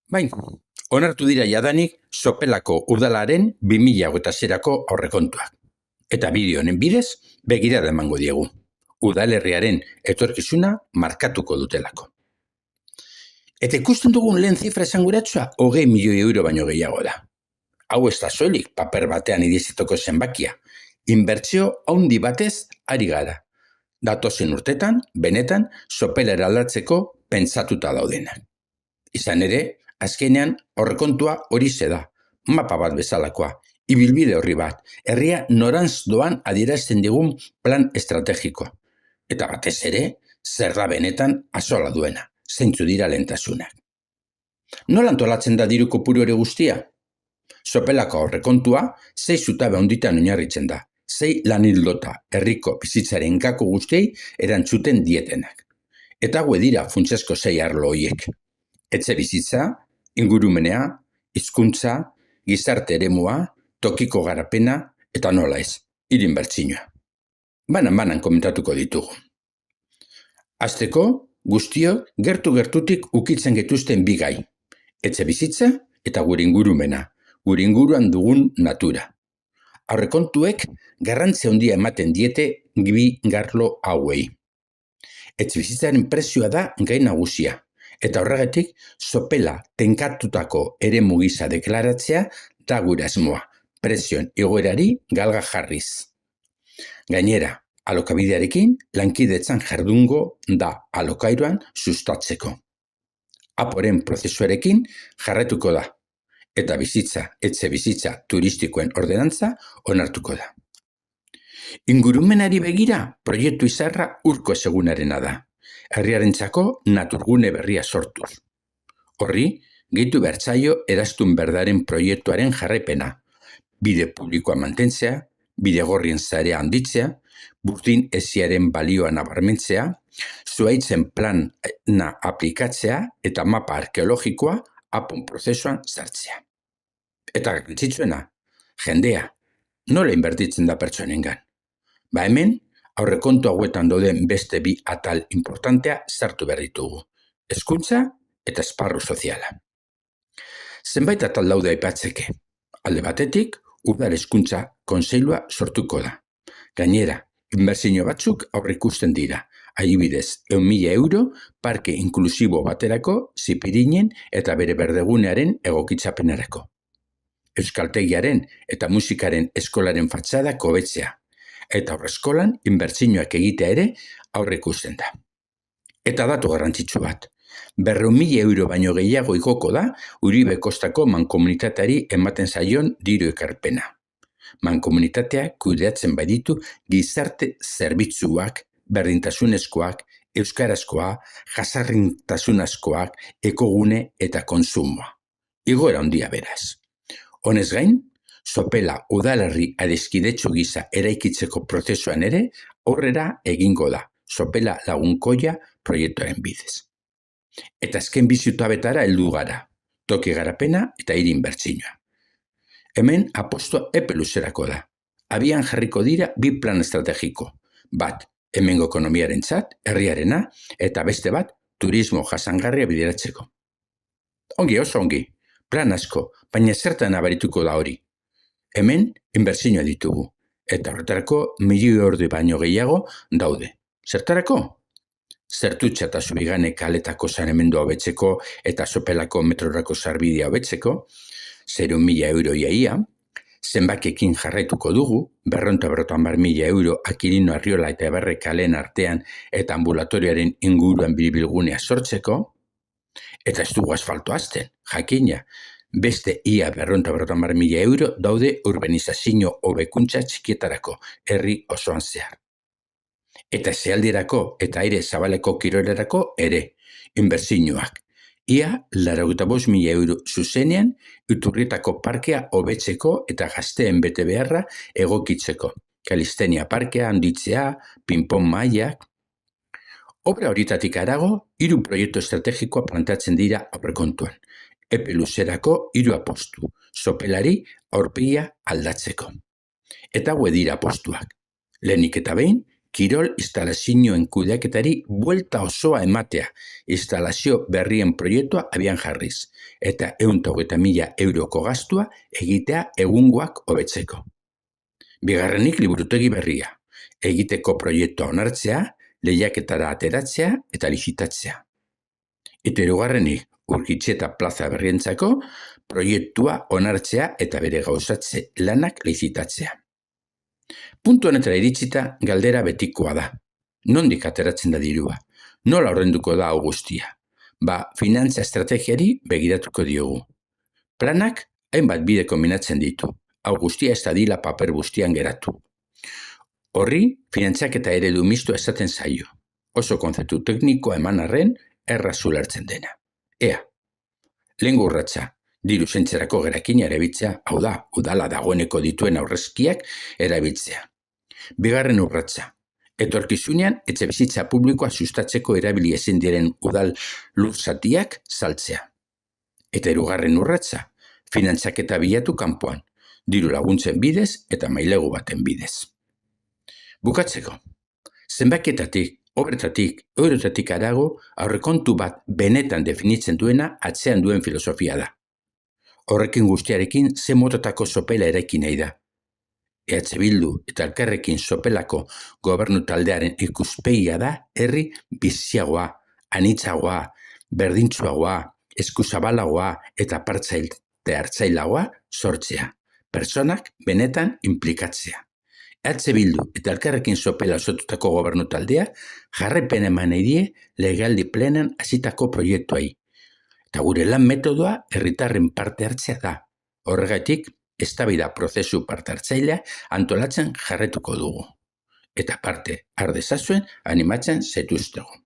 Bai, onartu dira jadanik Sopelako udalaren 2006ko aurrekontuak. Eta bideo honen bidez, begirada emango diegu. Udalerriaren etorkizuna markatuko dutelako. Eta ikusten dugun lehen zifra esanguratsua 20 milioi euro baino gehiago da. Hau ez da soilik paper batean idazitako zenbakia. Inbertsio handi batez ari gara. Datozen urtetan, benetan, Sopelera aldatzeko pentsatuta daudenak. Izan ere, azkenean aurrekontua horixe da, mapa bat bezalakoa, ibilbide horri bat, herria norantz doan adierazten digun plan estrategiko. Eta batez ere, zer da benetan azola duena, zeintzu dira lehentasunak. Nola antolatzen da diru kopuru hori guztia? Sopelako aurrekontua 6 zutabe handitan oinarritzen da, 6 lanildota herriko bizitzaren gako guztiei erantzuten dietenak. Eta hauek dira funtsezko 6 arlo horiek. Etxe bizitza, ingurumenea, hizkuntza, gizarte eremua, tokiko garapena eta nola ez, hiri inbertsioa. Banan komentatuko ditugu. Hasteko, guztiok gertu-gertutik ukitzen getuzten bi gai. Etxe bizitza eta gure ingurumena, gure inguruan dugun natura. Aurrekontuek garrantzia handia ematen diete bi garlo hauei. Etxe bizitzaren prezioa da gai nagusia. Eta horregatik, Sopela tenkatutako eremu gisa deklaratzea da gure asmoa, prezioen igoerari galga jarriz. Gainera, alokabidearekin lankidetzan jardungo da alokairuan sustatzeko. Aporen prozesuarekin jarretuko da, eta etxe bizitza turistikoen ordenantza onartuko da. Ingurumenari begira, proiektu izarra Urko Ezegunarena da. Herriarentzako naturgune berria sortuz. Horri, gehitu behar zaio eraztun berdaren proiektuaren jarraipena, bide publikoa mantentzea, bidegorrien sarea handitzea, burdin hesiaren balioa nabarmentzea, zuhaitzen plana aplikatzea eta mapa arkeologikoa apon prozesuan sartzea. Eta garrantzitsuena, jendea, nola inbertitzen da pertsonengan? Hemen, aurrekontu hauetan dauden beste bi atal importantea sartu behar ditugu. Hezkuntza eta esparru soziala. Zenbait atal daude aipatzeke. Alde batetik, udal hezkuntza kontseilua sortuko da. Gainera, inbertsio batzuk aurreikusten dira. Adibidez, 100.000 euro parke inklusibo baterako Zipirinen eta bere berdegunearen egokitzapenerako. Euskaltegiaren eta musikaren eskolaren fatxadak hobetzea. Eta aurreskolan inbertsioak egitea ere aurreikusten da. Eta datu garrantzitsu bat. 200.000 euro baino gehiago igoko da Uribe Kostako mankomunitateari ematen zaion diru ekarpena. Mankomunitateak kudeatzen baditu gizarte zerbitzuak, berdintasunezkoak, euskarazkoa, jasarrintasunezkoak, ekogune eta konsumoa. Igoera handia beraz. Honez gain, Sopela udalerri adizkidetsu gisa eraikitzeko prozesuan ere aurrera egingo da Sopela lagunkoia proiektuaren bidez. Eta azken bi zutabetara heldu gara, toki garapena eta hiri inbertsioa. Hemen apostua epe luzerako da. Abian jarriko dira bi plan estrategiko. Bat, hemengo ekonomiarentzat, herriarena, eta beste bat, turismo jasangarria bideratzeko. Ongi, oso ongi, plan asko, baina zertan abarituko da hori. Hemen, inbertsioa ditugu, eta horretarako 1.000.000 euro baino gehiago daude. Zertarako? Zertutxa eta Zubigane kaletako sanemendu hobetzeko eta Sopelako metrorako sarbidea hobetzeko, 0.000 euro iaia, zenbakekin jarraituko dugu, 250.000 euro Akirino Arriola eta Eberre kalen artean eta ambulatoriaren inguruan biribilgunea sortzeko, eta ez dugu asfalto hasten, jakina, beste ia 250.000 euro daude urbanizazio hobekuntza txikietarako, herri osoan zehar. Eta zealdirako eta aire zabaleko kirolerako ere, inbertsioak. Ia 85.000 euro zuzenean Iturrietako parkea hobetzeko eta gazteen bete beharra egokitzeko. Kalistenia parkea handitzea, pinpon mailak. Obra horietatik harago, 3 proiektu estrategikoa plantatzen dira aurrekontuan. Epe luzerako 3 apostu, Sopelari aurpegia aldatzeko. Eta hauek dira apostuak. Lehenik eta behin, kirol instalazioen kudeaketari buelta osoa ematea, instalazio berrien proiektua abian jarriz, eta 120.000 euroko gastua egitea egungoak hobetzeko. Bigarrenik liburutegi berria, egiteko proiektua onartzea, lehiaketara ateratzea eta lizitatzea. Eta hirugarrenik, Urkitxeta plaza berrientzako proiektua onartzea eta bere gauzatze lanak lizitatzea. Puntu honetara iritsita galdera betikoa da. Nondik ateratzen da dirua? Nola ordainduko da hau guztia? Finantza estrategiari begiratuko diogu. Planak hainbat bide kombinatzen ditu. Hau guztia ez dadila paper guztian geratu. Horri, finantzaketa eredu misto esaten zaio. Oso kontzeptu teknikoa eman arren, erraz ulertzen dena. Ea, lehengo urratsa, diru zentzerako gerakina erabiltzea, hau da, udala dagoeneko dituen aurrezkiak erabiltzea. Bigarren urratsa, etorkizunean etxebizitza publikoa sustatzeko erabili ezin diren udal lurzatiak saltzea. Eta hirugarren urratsa, finantzaketa bilatu kanpoan, diru laguntzen bidez eta mailegu baten bidez. Bukatzeko, zenbakietatik, obretatik, eurotatik harago, aurrekontu bat benetan definitzen duena atzean duen filosofia da. Horrekin guztiarekin ze mototako sopela eraiki nahi da. EH Bildu eta Elkarrekin sopelako gobernu taldearen ikuspegia da herri biziagoa, anitzagoa, berdintsuagoa, eskuzabalagoa eta partzaile hartzailagoa sortzea. Pertsonak benetan inplikatzea. EH Bildu eta Elkarrekin sopela osotutako gobernu taldea jarraipen eman nahi die legealdi plenan hasitako proiektuai. Eta gure lan metodoa herritarren parte hartzea da. Horregatik, eztabaida prozesu parte hartzailea antolatzen jarretuko dugu. Eta parte har dezazuen animatzen zaituztegu.